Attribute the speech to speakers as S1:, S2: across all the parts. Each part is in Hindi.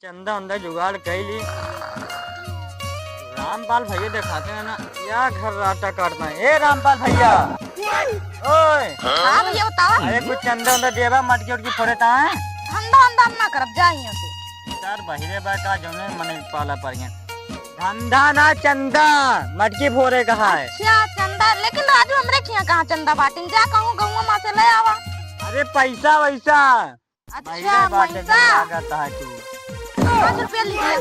S1: चंदा उंदा जुगाड़ कैली। रामपाल भैया दिखाते हैं ना क्या घर राटा काटना है। ए रामपाल भैया, ओए
S2: हाँ भैया बतावा।
S1: अरे कुछ चंदा उंदा देवा, मटकी उटकी फोड़े ता है।
S2: धंधा हम ना करब जाई यहाँ से।
S1: सर बहिरे बा का जौने मने पाला पड़ गया। धंधा ना चंदा, मटकी फोड़े कहा है।
S2: अच्छा चंदा, लेकिन राजू हमरे खिया कहाँ चंदा बाटिन, जा कहूँ गौवा माँ से ले आवा।
S1: अरे पैसा वैसा
S2: अच्छा पैसा
S1: लागता है तू
S2: 5 रुपया लिया।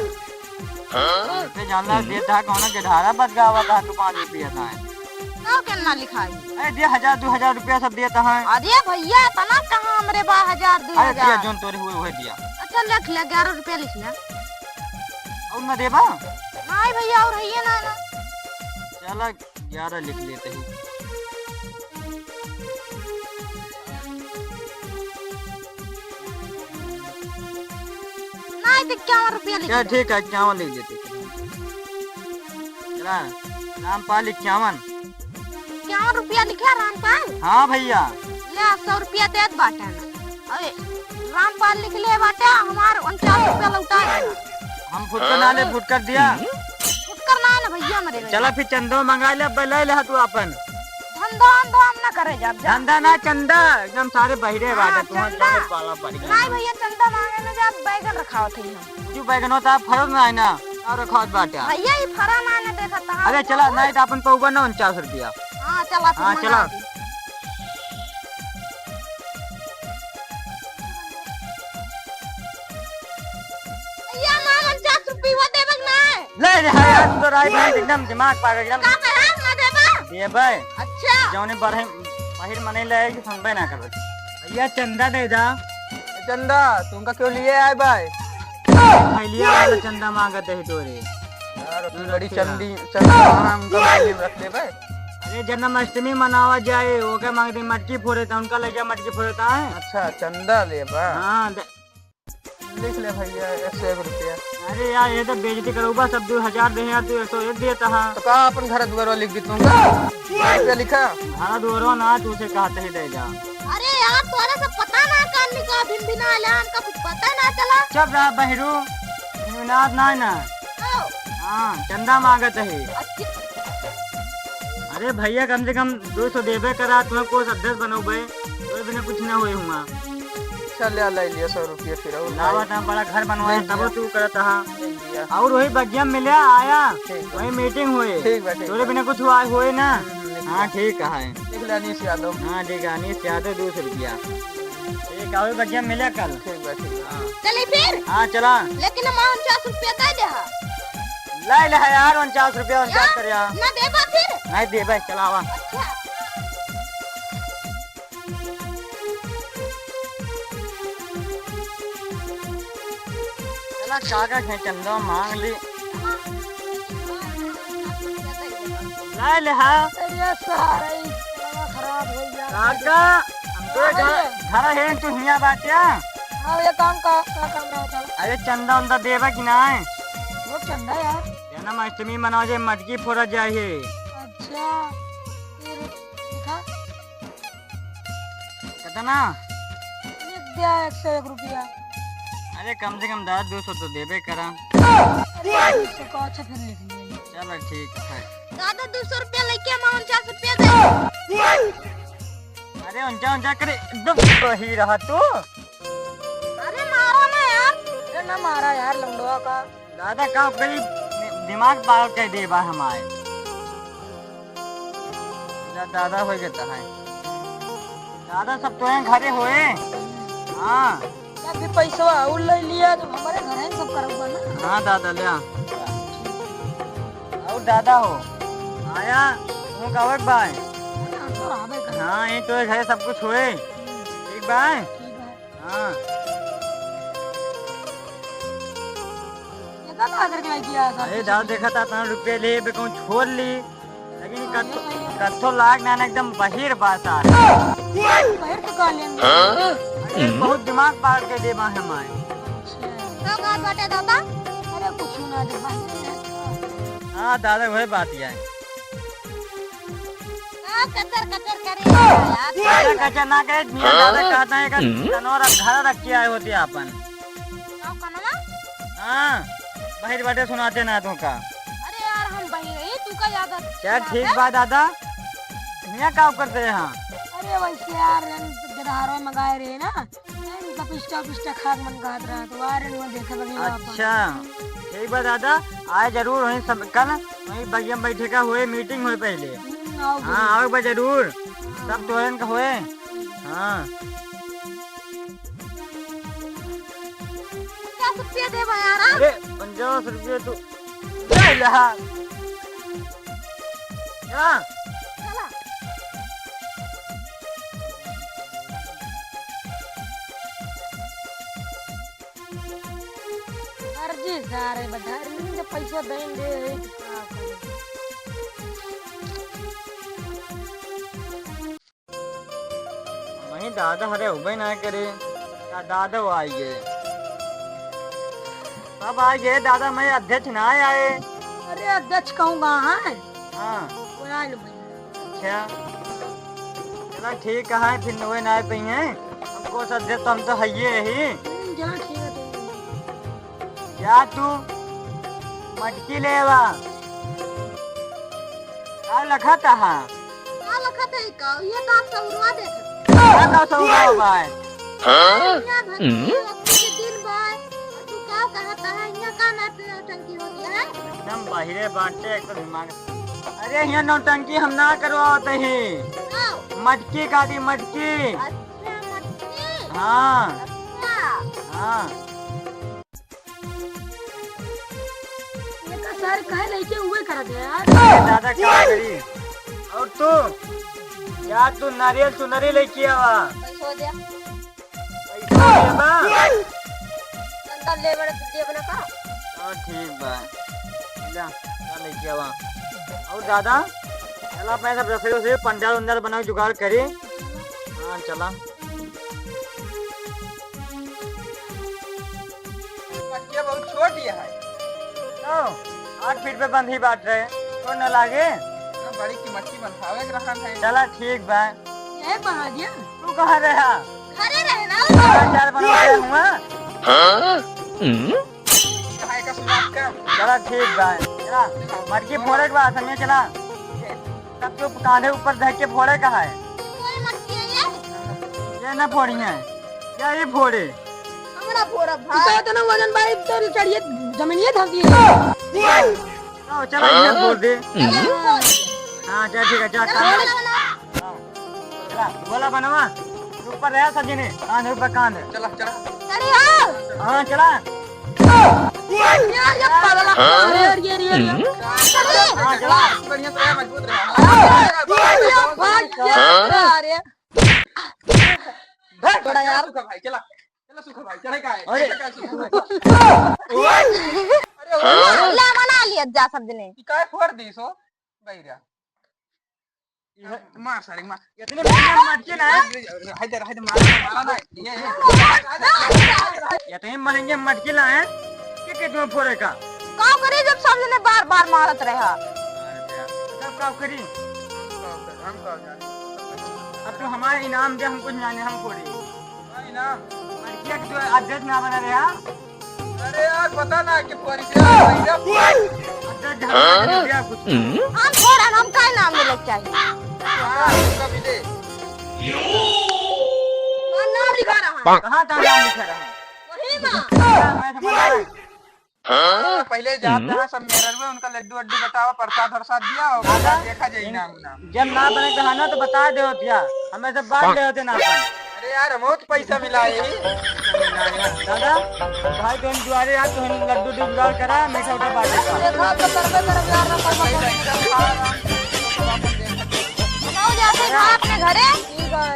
S1: पे जानला देता है कौन के ढारा बच गावा था तू 5 रुपया था।
S2: ना केना लिखाई।
S1: अरे दे 1000 2000 रुपया सब देता है।
S2: अरे भैया तना कहाँ हमरे 1000
S1: अरे दिया
S2: 2000।
S1: जोन तोरे हुए वही दिया।
S2: अच्छा लिख लिया 11 रुपया लिख लिया।
S1: और ना देबा
S2: नहीं भैया और है ना ना।
S1: चला 11 लिख लेते हैं।
S2: नहीं तो 51 रुपया लिख
S1: क्या
S2: लिया।
S1: ठीक है 51 लिख देते। चला रामपाल 51।
S2: 51 रुपया लिखा रामपाल।
S1: हाँ भैया
S2: ले 100 रुपया दे बाटा ना। अरे रामपाल लिख ले बाटा, हमार 49 रुपया लौटा देना।
S1: हम फुटकर ना ले फुटकर दिया।
S2: फुटकर ना ना भैया मेरे।
S1: चला फिर चंदो मंगा ले ले ले तू अपन।
S2: धंधा हम ना करे जा।
S1: धंधा ना चंदा एकदम सारे बहिरे बाटे तू
S2: चंदा।
S1: पाला पड़ गया।
S2: नहीं भैया चंदा मांगे ना जा, बैगन रखाओ थे हम।
S1: तू बैगन होता फरक ना है ना और रखत बाटे।
S2: भैया ये फरा ना ने देखा था।
S1: अरे चला नहीं तो अपन पौवा ना 49 रुपया।
S2: हां चला फिर
S1: हाँ,
S2: मंगा
S1: चला।
S2: दी। भैया मां 49 रुपया देबक ना।
S1: ले रे यार तू तो राय भाई एकदम दिमाग पागल एकदम
S2: का करा ना देबा।
S1: दे भाई
S2: अच्छा
S1: जौने बाहर मने ले कि संबे ना कर। भैया चंदा दे दा।
S3: चंदा तुमका क्यों लिए आए भाई?
S1: भैया वाला चंदा मांगते है तोरे।
S3: यार तू बड़ी चंदा हमका लिए रख ले भाई।
S1: अरे जन्माष्टमी मनावा जाए वो क्या मांगते मटकी फोड़े था उनका ले जा मटकी फोड़ता है।
S3: अच्छा चंदा ले बा।
S1: हाँ
S3: लिख ले भैया 101 रुपया।
S1: अरे यार ये तो बेइज्जती करूँगा सब 2000 दे यार तू 101 देता है।
S3: तो कहा अपन घर द्वारा लिख दी तुमका रुपया लिखा।
S1: हाँ दोरो ना तू से कहते ही दे जा।
S2: अरे यार तोरे से पता ना कान का भिन भिना ऐलान का कुछ पता ना चला।
S1: चुप रहा बहरू नाथ ना ना।
S2: आओ।
S1: हाँ चंदा मांगत है।
S2: अच्छी
S1: अरे भैया कम से कम 200 देबे करा तुम्हें कोई सदस्य बनो भाई तो बिना कुछ ना हुए हुआ।
S3: चल ले लिया 100 रुपया फिर और
S1: लावा था बड़ा घर बनवाया तब तू करता है।
S3: लिया।
S1: और वही बगिया मिले आया
S3: ठीक
S1: वही मीटिंग हुई
S3: ठीक है ठीक
S1: तोरे बिना कुछ हुआ हुए ना। हाँ ठीक है।
S3: लिख ले अनीस यादव।
S1: हाँ ठीक है अनीस यादव 200 रुपया। ठीक है बगिया मिले कल।
S3: ठीक है ठीक है।
S1: हाँ
S2: चली फिर।
S1: हाँ चला
S2: लेकिन हम 49 रुपया दे दे हा।
S1: लाई ले यार 49 रुपया 49 कर यार।
S2: ना देबा फिर।
S1: नहीं दे भाई चलावा।
S2: अच्छा
S1: चला काका के चंदा मांग ली। लाई ले हाँ
S2: अरे सारा ही खराब हो गया।
S1: काका हम तो घर है तू हिया बाटिया।
S2: हां ये काम का काम रहा था।
S1: अरे चंदा उंदा देवा कि ना है।
S2: वो चंदा यार।
S1: जन्माष्टमी मनाओ जे मटकी फोड़ा जाए।
S2: अच्छा फिर लिखा
S1: कितना?
S2: लिख दिया 101 रुपया।
S1: अरे कम से कम 200 तो देबे करा।
S2: अरे इससे को अच्छा फिर लिख लिया।
S1: चलो ठीक है।
S2: दादा 200 रुपया लेके हम 49 रुपया दे।
S1: अरे उनचा करे एकदम सही रहा तू।
S2: अरे मारो ना यार। अरे ना मारा यार लंगड़वा का।
S1: दादा का कई दिमाग पागल कर दे बा हमारे। दादा हो गया है। दादा सब तो हैं घरे होए। हाँ
S2: यार भी पैसा और ले लिया तो हमारे घर है सब करवा ना।
S1: हाँ दादा ले आ। और दादा हो आया तू कवक बाय।
S2: तो आवे कर।
S1: हाँ ये तो घरे सब कुछ हुए ठीक बाय।
S2: ठीक है।
S1: हाँ
S2: ये का करके लाई दिया था।
S1: अरे दादा देखा था इतना रुपये ले बे कहूँ छोड़ ली लेकिन कत्थो लाग ना एकदम बहिर बात आ
S2: बाहर तो का लेंगे।
S1: बहुत दिमाग पागल कर दे बा हमारे।
S2: तो का बाटे दादा। अरे कुछ ना दे बात।
S1: हाँ दादा वही बात ही है।
S2: कचर कचर करे यार।
S1: दादा कचा ना करे मियां दादा कहता है कि तनोरा घर रख के आए होते अपन।
S2: का कनमा।
S1: हाँ बाहर बाटे सुनाते ना तुम का।
S2: अरे यार हम बही रही तू का याद
S1: क्या ठीक बा दादा, यहाँ काम करते हैं यहाँ।
S4: अरे वैसे यार गधारो मंगाए रहे ना, पिस्टा पिस्टा खाक मन गात रहा तो वारे में देखे लगी वहाँ पर।
S1: अच्छा ठीक बा दादा, आए जरूर वहीं सब कल वहीं बगिया में बैठे का हुए मीटिंग हुए पहले।
S4: आओ
S1: हाँ आओ बा जरूर, सब तोहन का हुए। हाँ
S2: 50 रुपया दे यार।
S1: अरे 50 रुपये तू क्या लहा? हाँ
S2: चला
S4: अर्जी सारे बता रही जब पैसा देंगे
S1: वहीं दादा हरे उबे ना करे या दादा वो आई गए, सब आ गए दादा, मैं अध्यक्ष ना आए।
S4: अरे अध्यक्ष कहूँगा है
S1: हाँ
S4: बुला लो भाई।
S1: अच्छा चला ठीक है, फिर नोए ना पे हैं हमको अध्यक्ष तो हम तो है ही।
S4: जहाँ ठीक है तो
S1: क्या तू मटकी लेवा क्या लखा था?
S2: क्या लखत है का ये काम सौरवा दे
S1: क्या का सौदा भाई?
S2: दुनिया भर के दिन भाई तू क्या कहता है यहाँ का ना टंकी हो गया है।
S1: एकदम बाहरे बांटे एक तो दिमाग। अरे यहाँ नौटंकी हम ना करवाते हैं,
S2: आओ
S1: मटकी का दी मटकी।
S2: अच्छा मटकी
S1: हाँ
S2: अच्छा
S1: हाँ
S4: ये का सर कहे लेके हुए कर दे यार।
S1: दादा क्या करी? और तू क्या तू नारियल चुनरी लेके आवा?
S2: पैसा दे
S1: पैसा देबा?
S2: अंदर लेबर दे बना का।
S1: ठीक बा, जा जा लेके आवा। और दादा चला अपने सब रसोई से पंडाल उंडाल बना के जुगाड़ करी। हाँ चला
S3: मटकिया बहुत छोटी है,
S1: तो 8 फीट पे बंद ही बात रहे तो न लागे।
S3: ना बड़ी की मटकी बनवावे के रखा है।
S1: चला ठीक बा।
S4: ये बना दिया
S1: तू कहाँ रहा?
S2: घरे रहना
S1: चार बनवाया हुआ।
S3: कहाँ का सुनात का?
S1: चला ठीक बा, चला मटकी फोड़े के बाद समझे। चला तब तो कांधे ऊपर धक के फोड़े का है,
S2: कोई मटकी है
S1: ये न फोड़ी है क्या ये फोड़े?
S2: हमरा पूरा
S4: तो
S2: भाई
S4: इतना वजन भाई तो चढ़िए जमीनिए धर दिए।
S1: तो चला ये फोड़ दे। हाँ चल ठीक है, चल कांधे। हाँ, चला बोला बनवा ऊपर रहा सजी ने कांधे ऊपर कांधे।
S3: चला चला
S2: चली आओ
S1: हाँ चला
S4: ये पागल अरे ये
S2: चली
S1: हाँ चला
S3: बढ़िया से मजबूत रहा।
S4: अरे
S3: बड़ा यार सुखा भाई, चला चला सुखा भाई, चढ़े का है?
S1: अरे।
S3: चढ़े का है सुखा भाई? अरे
S2: ला बना लिया जा सब दिने
S3: काय फोड़ दी सो बैरिया मार सारी मार।
S1: इतने बढ़िया मटकी ना है,
S3: हाइदर हाइदर मारा ना ये
S1: इतने महंगे मटकी ला है कि तुम्हें फोड़े का?
S2: का करे जब सब दिने बार बार मारत रहा।
S1: तब का करी?
S3: हम का जाने
S1: अब तो हमारे इनाम दे, हम कुछ जाने हम फोड़े
S3: भाई ना।
S1: मटकिया के तो अध्यक्ष ना बना रहा।
S3: अरे यार पता ना कि फोड़ी से बैरिया
S1: अध्यक्ष ढंग दिया कुछ।
S2: हम थोड़ा हम का नाम मिले चाहिए
S3: हां उसका भी दे।
S2: नाम लिखा रहा
S1: कहाँ था नाम लिखा रहा?
S2: वही मां
S1: मैं समझ रहा हूँ।
S3: पहले जाते हैं सब मेरर में उनका लड्डू वड्डू बतावा, प्रसाद वरसाद दिया और देखा जाए नाम नाम।
S1: जब ना बने कहा ना तो बता दे होतिया, हमें सब बांट ले होते ना अपन।
S3: अरे यार बहुत पैसा मिला है।
S1: दादा भाई तुम जुआरे यार तुम लड्डू जुगाड़ करा, मीठा उठा बांटे का।
S2: देखो तो करबे करब यार ना करबे बनाओ जाते खा अपने घरे
S4: ठीक है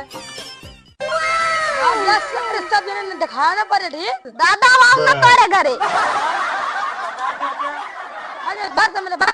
S4: अब यस सब जने ने दिखाया ना पड़े ठीक।
S2: दादा वाव ना करे घरे
S4: अरे बात समझ बात